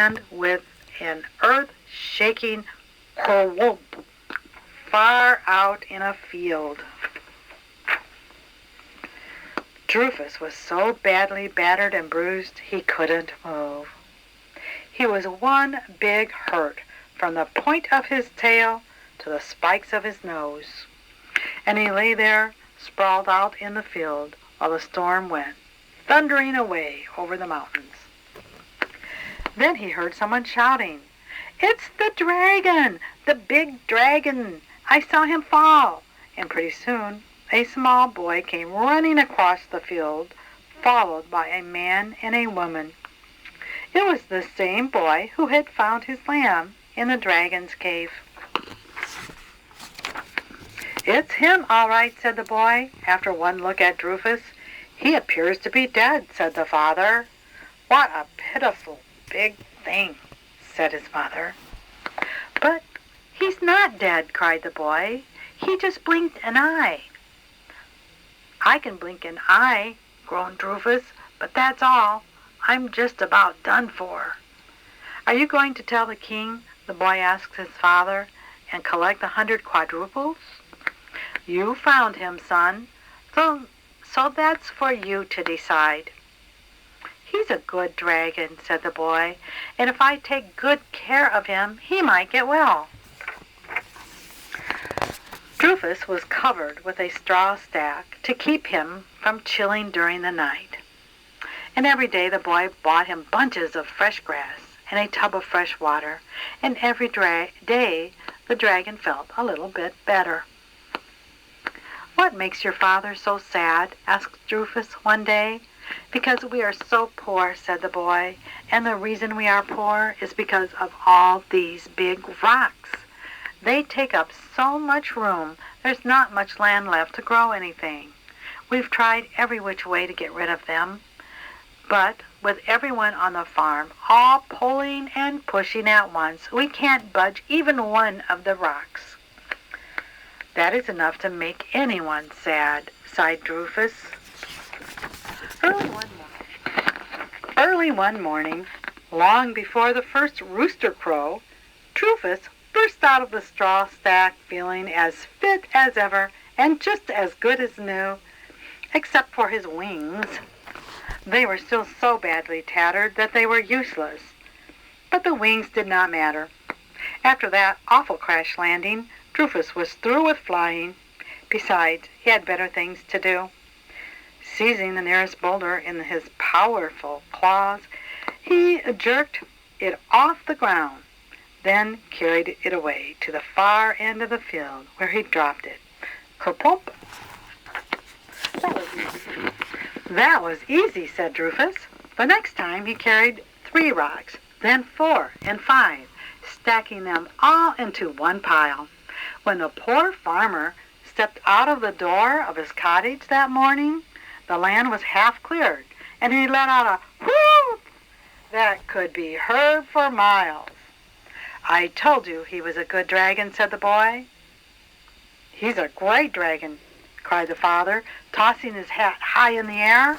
land with an earth-shaking whoop far out in a field. Droofus was so badly battered and bruised he couldn't move. He was one big hurt from the point of his tail to the spikes of his nose, and he lay there sprawled out in the field while the storm went thundering away over the mountains. Then he heard someone shouting, "It's the dragon! The big dragon! I saw him fall!" And pretty soon a small boy came running across the field, followed by a man and a woman. It was the same boy who had found his lamb in the dragon's cave. "It's him, all right," said the boy, after one look at Droofus. "He appears to be dead," said the father. "What a pitiful big thing," said his mother. "But he's not dead," cried the boy. "He just blinked an eye." "I can blink an eye," groaned Droofus, "but that's all. I'm just about done for." "Are you going to tell the king," the boy asked his father, "and collect 100 quadruples?" "You found him, son, so that's for you to decide." "He's a good dragon," said the boy, "and if I take good care of him, he might get well." Droofus was covered with a straw stack to keep him from chilling during the night. And every day the boy bought him bunches of fresh grass and a tub of fresh water, and every day the dragon felt a little bit better. "What makes your father so sad?" asked Droofus one day. "Because we are so poor," said the boy, "and the reason we are poor is because of all these big rocks. They take up so much room, there's not much land left to grow anything. We've tried every which way to get rid of them, but with everyone on the farm all pulling and pushing at once, we can't budge even one of the rocks." "That is enough to make anyone sad," sighed Droofus. Early one morning, long before the first rooster crowed, Droofus burst out of the straw stack feeling as fit as ever and just as good as new, except for his wings. They were still so badly tattered that they were useless, but the wings did not matter. After that awful crash landing, Droofus was through with flying. Besides, he had better things to do. Seizing the nearest boulder in his powerful claws, he jerked it off the ground, then carried it away to the far end of the field, where he dropped it. Kerplump! "That was easy," said Droofus. The next time he carried 3 rocks, then 4 and 5, stacking them all into one pile. When the poor farmer stepped out of the door of his cottage that morning, the land was half cleared, and he let out a whoop that could be heard for miles. "I told you he was a good dragon," said the boy. "He's a great dragon," cried the father, tossing his hat high in the air.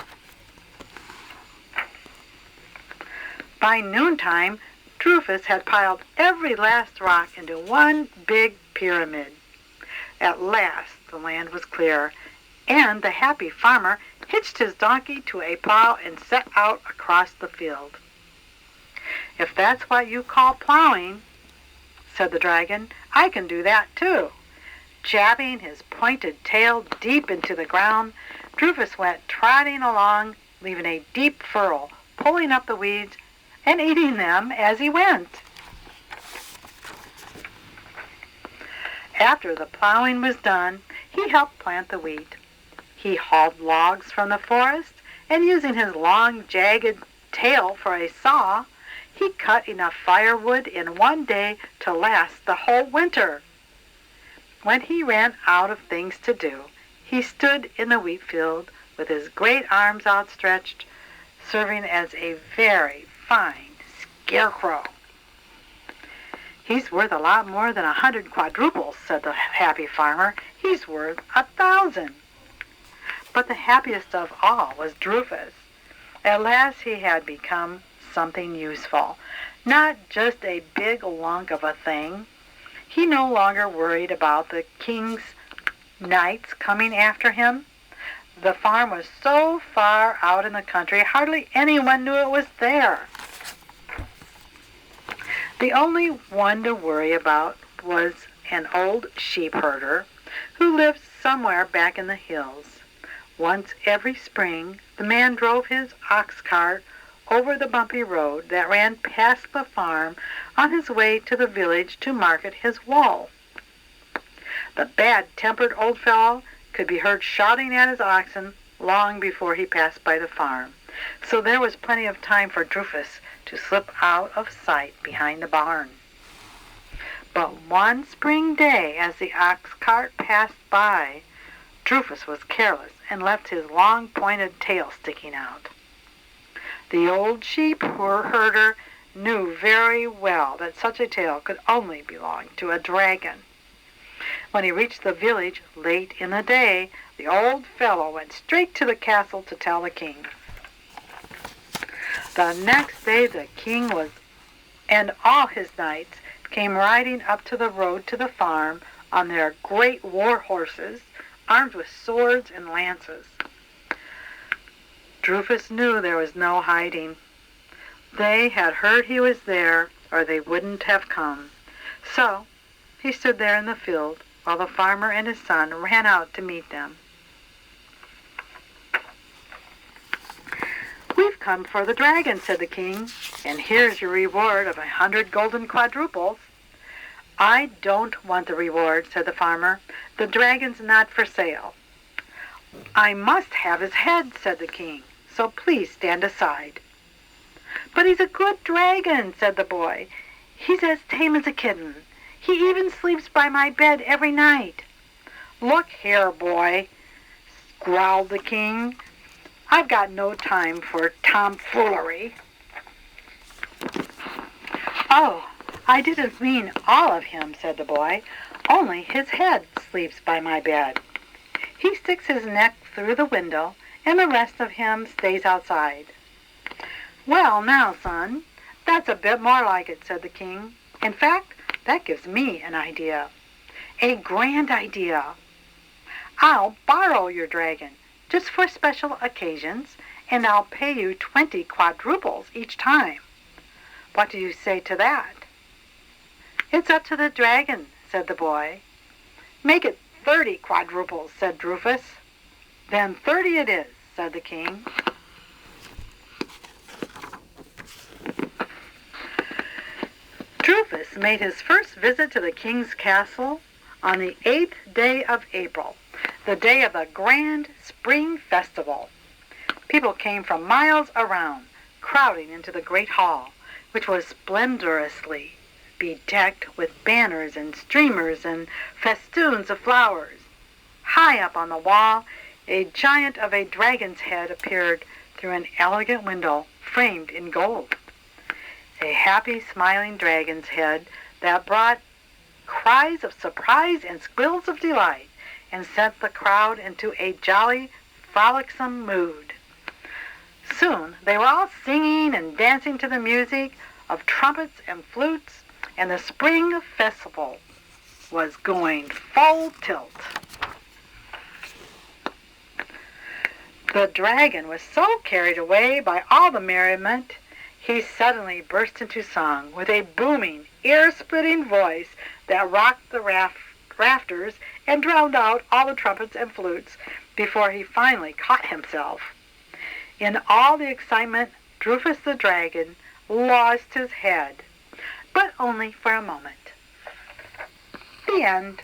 By noontime, Droofus had piled every last rock into one big pyramid. At last the land was clear, and the happy farmer hitched his donkey to a plow and set out across the field. "If that's what you call plowing," said the dragon, "I can do that too." Jabbing his pointed tail deep into the ground, Droofus went trotting along, leaving a deep furrow, pulling up the weeds and eating them as he went. After the plowing was done, he helped plant the wheat. He hauled logs from the forest, and using his long, jagged tail for a saw, he cut enough firewood in one day to last the whole winter. When he ran out of things to do, he stood in the wheat field with his great arms outstretched, serving as a very fine scarecrow. "He's worth a lot more than 100 quadruples," said the happy farmer. "He's worth 1,000. But the happiest of all was Droofus. At last he had become something useful. not just a big lunk of a thing. He no longer worried about the king's knights coming after him. The farm was so far out in the country, hardly anyone knew it was there. The only one to worry about was an old sheep herder who lived somewhere back in the hills. Once every spring, the man drove his ox cart over the bumpy road that ran past the farm on his way to the village to market his wool. The bad-tempered old fellow could be heard shouting at his oxen long before he passed by the farm, so there was plenty of time for Droofus to slip out of sight behind the barn. But one spring day, as the ox cart passed by, Droofus was careless and left his long pointed tail sticking out. The old sheep herder knew very well that such a tail could only belong to a dragon. When he reached the village late in the day, the old fellow went straight to the castle to tell the king. The next day the king and all his knights came riding up to the road to the farm on their great war horses, armed with swords and lances. Droofus knew there was no hiding. They had heard he was there, or they wouldn't have come. So he stood there in the field while the farmer and his son ran out to meet them. "We've come for the dragon," said the king, "and here's your reward of 100 golden quadruples." "I don't want the reward," said the farmer. "The dragon's not for sale." "I must have his head," said the king, "so please stand aside." "But he's a good dragon," said the boy. "He's as tame as a kitten. He even sleeps by my bed every night." "Look here, boy," growled the king. "I've got no time for tomfoolery." "Oh, I didn't mean all of him," said the boy. "Only his head sleeps by my bed. He sticks his neck through the window, and the rest of him stays outside." "Well, now, son, that's a bit more like it," said the king. "In fact, that gives me an idea. A grand idea. I'll borrow your dragon, just for special occasions, and I'll pay you 20 quadruples each time. What do you say to that?" "It's up to the dragon," said the boy. "Make it 30 quadruples," said Droofus. "Then 30 it is," said the king. Droofus made his first visit to the king's castle on the 8th day of April, the day of the grand spring festival. People came from miles around, crowding into the great hall, which was splendorously bedecked with banners and streamers and festoons of flowers. High up on the wall, a giant of a dragon's head appeared through an elegant window framed in gold. A happy, smiling dragon's head that brought cries of surprise and squeals of delight and sent the crowd into a jolly, frolicsome mood. Soon they were all singing and dancing to the music of trumpets and flutes, and the spring festival was going full tilt. The dragon was so carried away by all the merriment, he suddenly burst into song with a booming, ear-splitting voice that rocked the rafters and drowned out all the trumpets and flutes before he finally caught himself. In all the excitement, Droofus the dragon lost his head, but only for a moment. The end.